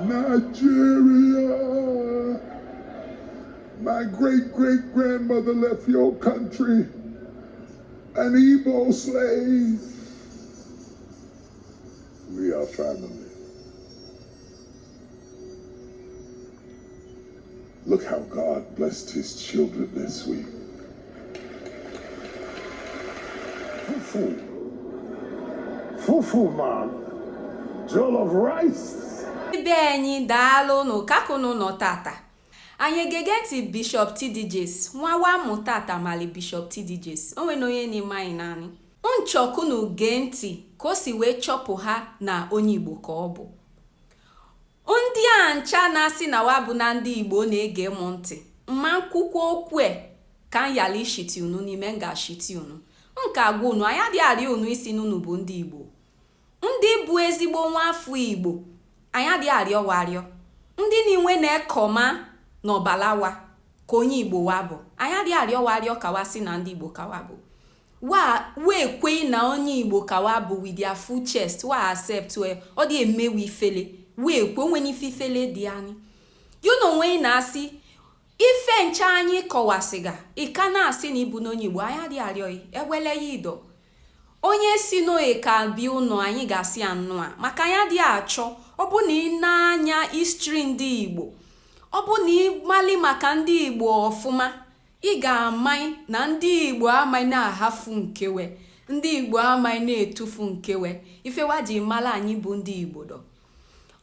Nigeria, my great-great-grandmother left your country, an Igbo slave. We are family. Look how God blessed his children this week. Fufu. Fufu, man. Jollof rice. Ibe anyị daalụ n'ụkakụnụ nọ tata. Anyị ga-ege ntị Bishop TDJs, nwawa mụ tata mali Bishop TDJs. Onwe na onye n'ime anyị naanị. Nchọkụnụ gee ntị ka o si wee chọpụ ha na onye Igbo ka ọ bụ. Ndị a ncha na-asị na wa bụ na ndị Igbo na-ege m ntị. Mma nkwukwu okwu ka m yala ishiti unu n'ime ngashiti unu. Nka gwa unu anya dị arị unu isi n'unu bụ ndị Igbo. Ndị bụ ezigbo nwa afọ Igbo anya dị arịọ warịọ. Ndị niwe na-ekọma n'ọbalawa ka onye Igbo wa bụ. Anya dị arịọ warịọ ka wa si na ndị Igbo ka wa bụ. Wee kwe na onye Igbo ka wa bụ with their full chest. Wa accept ọ dị emewe ifele. Wee kwe onwe n'ife ifele dị anyị. You know when na-asị ife ncha anyị kọwasịga ịka na-asị na ibu n'onye Igbo anya dị arịọ ewele ya ido. Onye si n'oye ka bi ụnọ anyị ga-asị anụ a maka anya dị achọ ọ bụ na ị na-anya history ndị Igbo, ọ bụ na ị mali maka ndị Igbo ọfụma, ị ga-amanye na ndị Igbo amaghị na-ahafu nkewe, ndị Igbo amaghị na-etufu nkewe. Ifewa ji mala anyị bụ ndị Igbo dọ.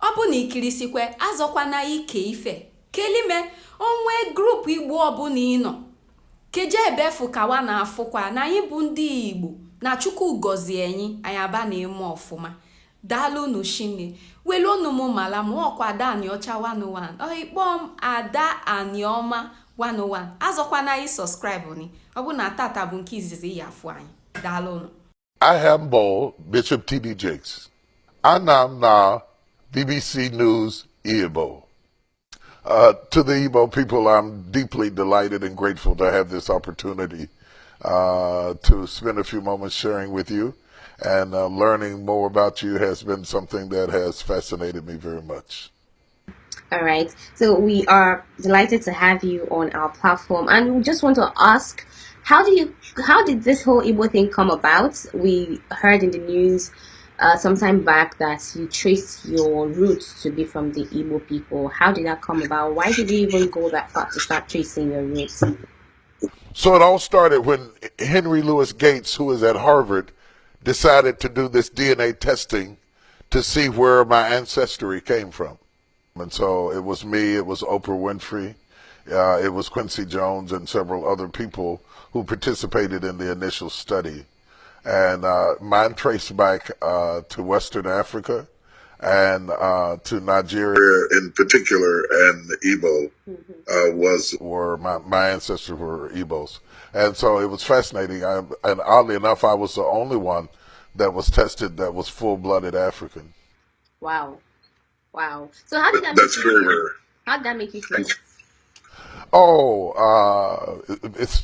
Ọ bụ na ikirisikwe azọkwana ike ife kelime onwe grupu Igbo ọbụla ịnọ keje ebefu kawa na afụkwa na anyị bụ ndị Igbo na Chukwu gọzie anyị aba na eme ọfụma. Daalụ unu shinne welu unu mụ mala mụ ọkwa Ada Anịọcha 101 ọikpọm Ada Anịọma 101 azọkwana anyị sọskraịbụ ni ọ bụ na tata bụ nke izizi ya afụ anyị. Daalụ unu. I am Bo, Bishop T.D. Jakes. Anam na BBC News Igbo. To the Igbo people, I'm deeply delighted and grateful to have this opportunity to spend a few moments sharing with you, and learning more about you has been something that has fascinated me very much. All right. So we are delighted to have you on our platform, and we just want to ask, how did this whole Igbo thing come about? We heard in the news some time back that you traced your roots to be from the Igbo people. How did that come about? Why did you even go that far to start tracing your roots? So it all started when Henry Louis Gates, who is at Harvard, decided to do this DNA testing to see where my ancestry came from. And so it was me, it was Oprah Winfrey, it was Quincy Jones and several other people who participated in the initial study. And mine traced back to Western Africa and to Nigeria in particular, and the Igbo my ancestors were Igbos. And so it was fascinating. And oddly enough, I was the only one that was tested that was full-blooded African. Wow. Wow. So how did that That's very rare. How did that make you feel? Oh, it's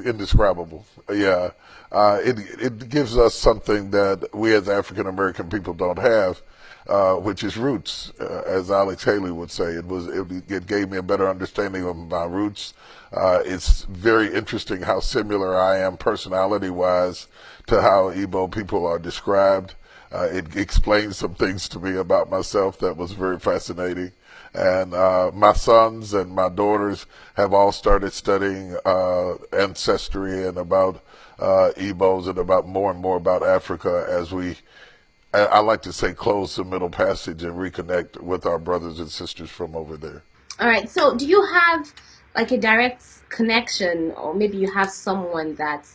indescribable. Yeah. It gives us something that we as African American people don't have, which is roots, as Alex Haley would say. It gave me a better understanding of my roots. It's very interesting how similar I am personality-wise to how Igbo people are described. It explains some things to me about myself that was very fascinating. And my sons and my daughters have all started studying ancestry and about Igbos and about more and more about Africa as I like to say, close the middle passage and reconnect with our brothers and sisters from over there. All right. So do you have like a direct connection, or maybe you have someone that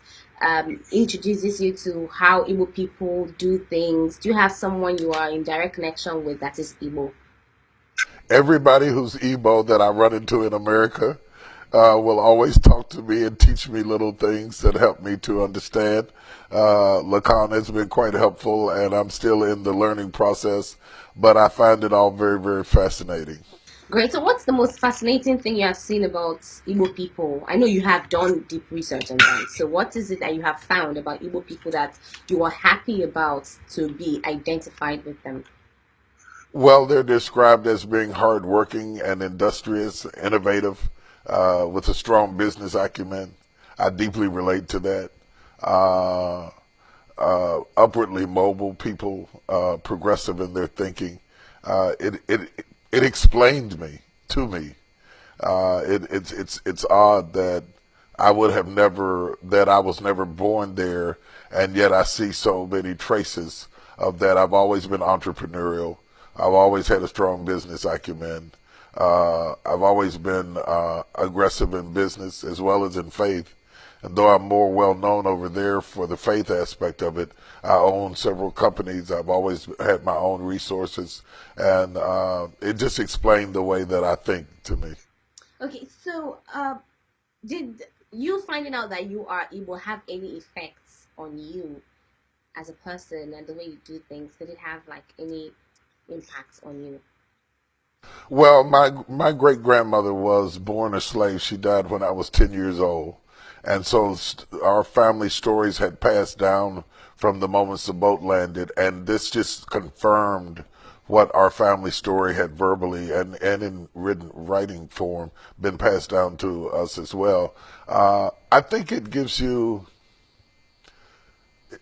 introduces you to how Igbo people do things? Do you have someone you are in direct connection with that is Igbo? Everybody who's Igbo that I run into in America will always talk to me and teach me little things that help me to understand. Lacan has been quite helpful, and I'm still in the learning process, but I find it all very, very fascinating. Great. So what's the most fascinating thing you have seen about Igbo people? I know you have done deep research on that. So what is it that you have found about Igbo people that you are happy about to be identified with them? Well, they're described as being hardworking and industrious, innovative, with a strong business acumen. I deeply relate to that. Uh, Upwardly mobile people, progressive in their thinking. It explained me to me. It's odd that I would have never that I was never born there, and yet I see so many traces of that. I've always been entrepreneurial. I've always had a strong business acumen. I've always been aggressive in business as well as in faith. And though I'm more well known over there for the faith aspect of it, I own several companies. I've always had my own resources, and it just explained the way that I think to me. Okay, so did you finding out that you are Igbo have any effects on you as a person and the way you do things? Did it have like any impacts on you? Well, my great grandmother was born a slave. She died when I was 10 years old, and so our family stories had passed down from the moments the boat landed, and this just confirmed what our family story had verbally and in writing form been passed down to us as well. I think it gives you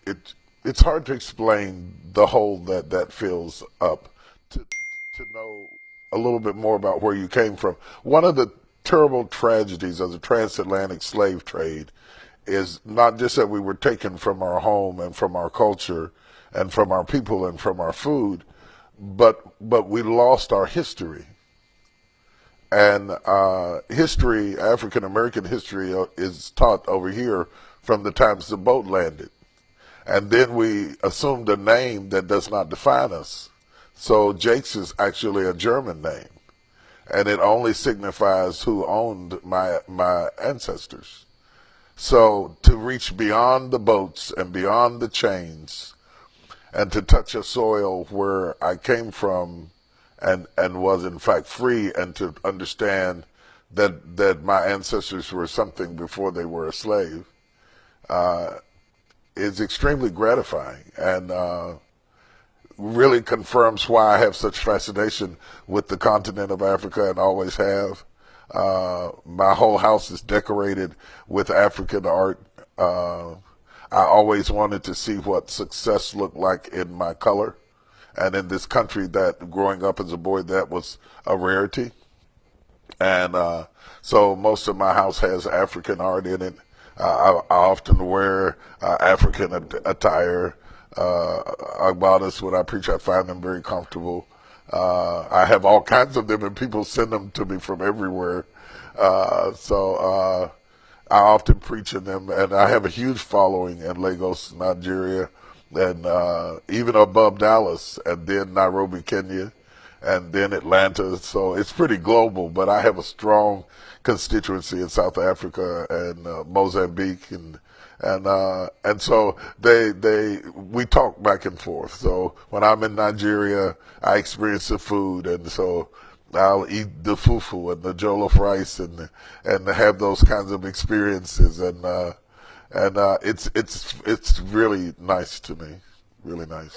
it. It's hard to explain the hole that fills up to know a little bit more about where you came from. One of the terrible tragedies of the transatlantic slave trade is not just that we were taken from our home and from our culture and from our people and from our food, but we lost our history. And history, African American history, is taught over here from the times the boat landed. And then we assumed a name that does not define us. So Jakes is actually a German name, and it only signifies who owned my ancestors. So to reach beyond the boats and beyond the chains, and to touch a soil where I came from, and was in fact free, and to understand that my ancestors were something before they were a slave, is extremely gratifying, and really confirms why I have such fascination with the continent of Africa and always have. My whole house is decorated with African art. I always wanted to see what success looked like in my color. And in this country that growing up as a boy, that was a rarity. And so most of my house has African art in it. I often wear African attire. Agbadas, when I preach, I find them very comfortable. I have all kinds of them, and people send them to me from everywhere. So I often preach in them, and I have a huge following in Lagos, Nigeria, and even above Dallas, and then Nairobi, Kenya, and then Atlanta. So it's pretty global, but I have a strong constituency in South Africa and Mozambique, and so we talk back and forth. So when I'm in Nigeria, I experience the food, and so I'll eat the fufu and the jollof rice and have those kinds of experiences, and it's really nice to me, really nice.